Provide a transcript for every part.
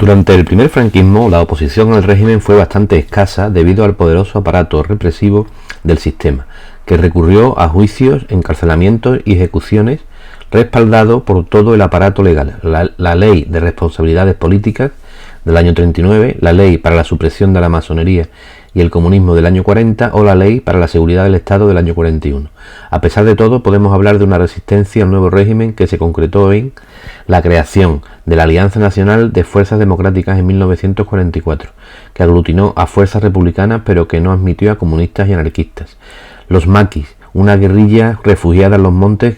Durante el primer franquismo, la oposición al régimen fue bastante escasa debido al poderoso aparato represivo del sistema, que recurrió a juicios, encarcelamientos y ejecuciones, respaldado por todo el aparato legal, la Ley de Responsabilidades Políticas del año 39, la Ley para la Supresión de la Masonería y el Comunismo del año 40 o la Ley para la Seguridad del Estado del año 41. A pesar de todo, podemos hablar de una resistencia al nuevo régimen que se concretó en la creación de la Alianza Nacional de Fuerzas Democráticas en 1944, que aglutinó a fuerzas republicanas pero que no admitió a comunistas y anarquistas. Los maquis, una guerrilla refugiada en los montes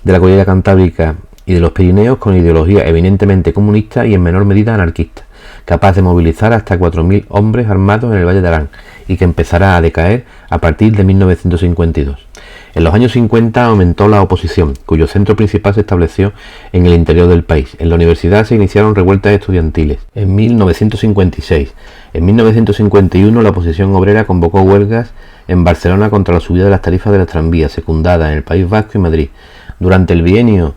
de la cordillera Cantábrica y de los Pirineos con ideología eminentemente comunista y en menor medida anarquista, capaz de movilizar hasta 4.000 hombres armados en el Valle de Arán y que empezará a decaer a partir de 1952. En los años 50 aumentó la oposición, cuyo centro principal se estableció en el interior del país. En la universidad se iniciaron revueltas estudiantiles. En 1956, en 1951 la oposición obrera convocó huelgas en Barcelona contra la subida de las tarifas de las tranvías, secundada en el País Vasco y Madrid. Durante el bienio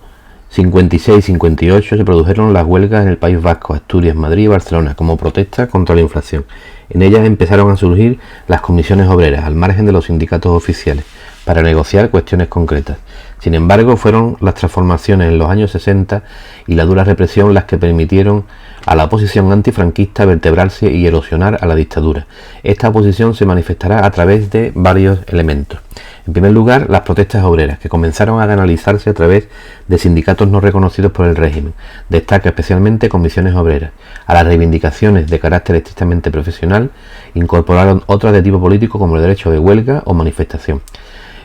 56-58 se produjeron las huelgas en el País Vasco, Asturias, Madrid y Barcelona como protesta contra la inflación. En ellas empezaron a surgir las comisiones obreras, al margen de los sindicatos oficiales, para negociar cuestiones concretas. Sin embargo, fueron las transformaciones en los años 60 y la dura represión las que permitieron a la oposición antifranquista vertebrarse y erosionar a la dictadura. Esta oposición se manifestará a través de varios elementos. En primer lugar, las protestas obreras, que comenzaron a canalizarse a través de sindicatos no reconocidos por el régimen. Destaca especialmente comisiones obreras. A las reivindicaciones de carácter estrictamente profesional incorporaron otras de tipo político como el derecho de huelga o manifestación.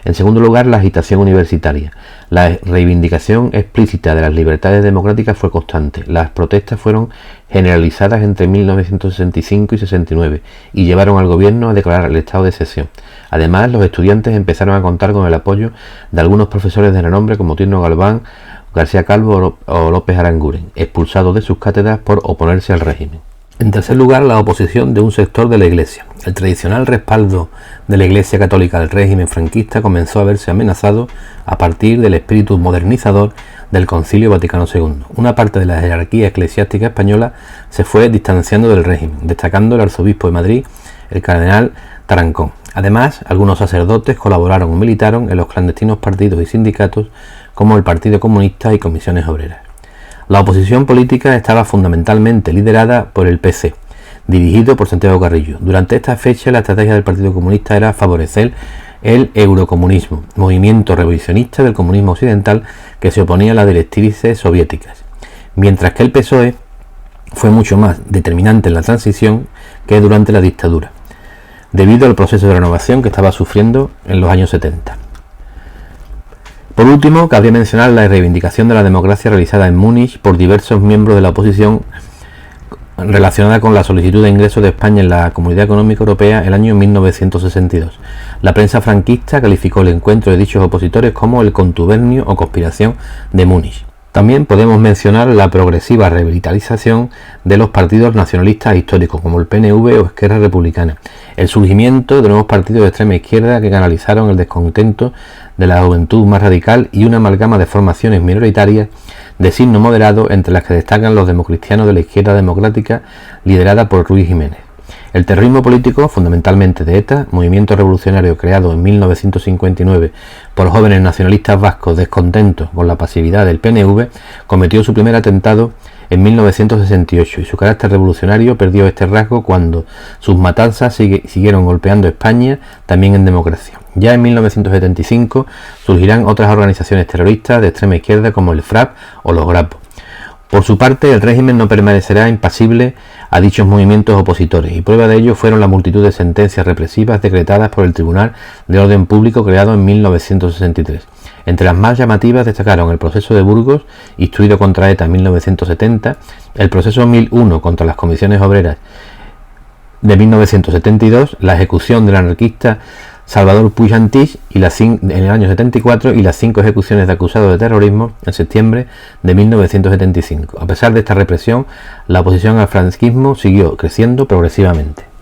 En segundo lugar, la agitación universitaria. La reivindicación explícita de las libertades democráticas fue constante. Las protestas fueron generalizadas entre 1965 y 69 y llevaron al gobierno a declarar el estado de excepción. Además, los estudiantes empezaron a contar con el apoyo de algunos profesores de renombre como Tino Galván, García Calvo o López Aranguren, expulsados de sus cátedras por oponerse al régimen. En tercer lugar, la oposición de un sector de la Iglesia. El tradicional respaldo de la Iglesia Católica al régimen franquista comenzó a verse amenazado a partir del espíritu modernizador del Concilio Vaticano II. Una parte de la jerarquía eclesiástica española se fue distanciando del régimen, destacando el arzobispo de Madrid, el cardenal Tarancón. Además, algunos sacerdotes colaboraron o militaron en los clandestinos partidos y sindicatos como el Partido Comunista y comisiones obreras. La oposición política estaba fundamentalmente liderada por el PC, dirigido por Santiago Carrillo. Durante esta fecha, la estrategia del Partido Comunista era favorecer el eurocomunismo, movimiento revisionista del comunismo occidental que se oponía a las directrices soviéticas, mientras que el PSOE fue mucho más determinante en la transición que durante la dictadura, debido al proceso de renovación que estaba sufriendo en los años 70. Por último, cabría mencionar la reivindicación de la democracia realizada en Múnich por diversos miembros de la oposición relacionada con la solicitud de ingreso de España en la Comunidad Económica Europea el año 1962. La prensa franquista calificó el encuentro de dichos opositores como el contubernio o conspiración de Múnich. También podemos mencionar la progresiva revitalización de los partidos nacionalistas históricos como el PNV o Esquerra Republicana, el surgimiento de nuevos partidos de extrema izquierda que canalizaron el descontento de la juventud más radical y una amalgama de formaciones minoritarias de signo moderado, entre las que destacan los democristianos de la izquierda democrática liderada por Ruiz Jiménez. El terrorismo político, fundamentalmente de ETA, movimiento revolucionario creado en 1959 por jóvenes nacionalistas vascos descontentos con la pasividad del PNV, cometió su primer atentado en 1968 y su carácter revolucionario perdió este rasgo cuando sus matanzas siguieron golpeando España, también en democracia. Ya en 1975 surgirán otras organizaciones terroristas de extrema izquierda como el FRAP o los Grapo. Por su parte, el régimen no permanecerá impasible a dichos movimientos opositores, y prueba de ello fueron la multitud de sentencias represivas decretadas por el Tribunal de Orden Público creado en 1963. Entre las más llamativas destacaron el proceso de Burgos, instruido contra ETA en 1970, el proceso 1001 contra las comisiones obreras de 1972, la ejecución del anarquista Salvador Puig Antich en el año 74 y las 5 ejecuciones de acusados de terrorismo en septiembre de 1975. A pesar de esta represión, la oposición al franquismo siguió creciendo progresivamente.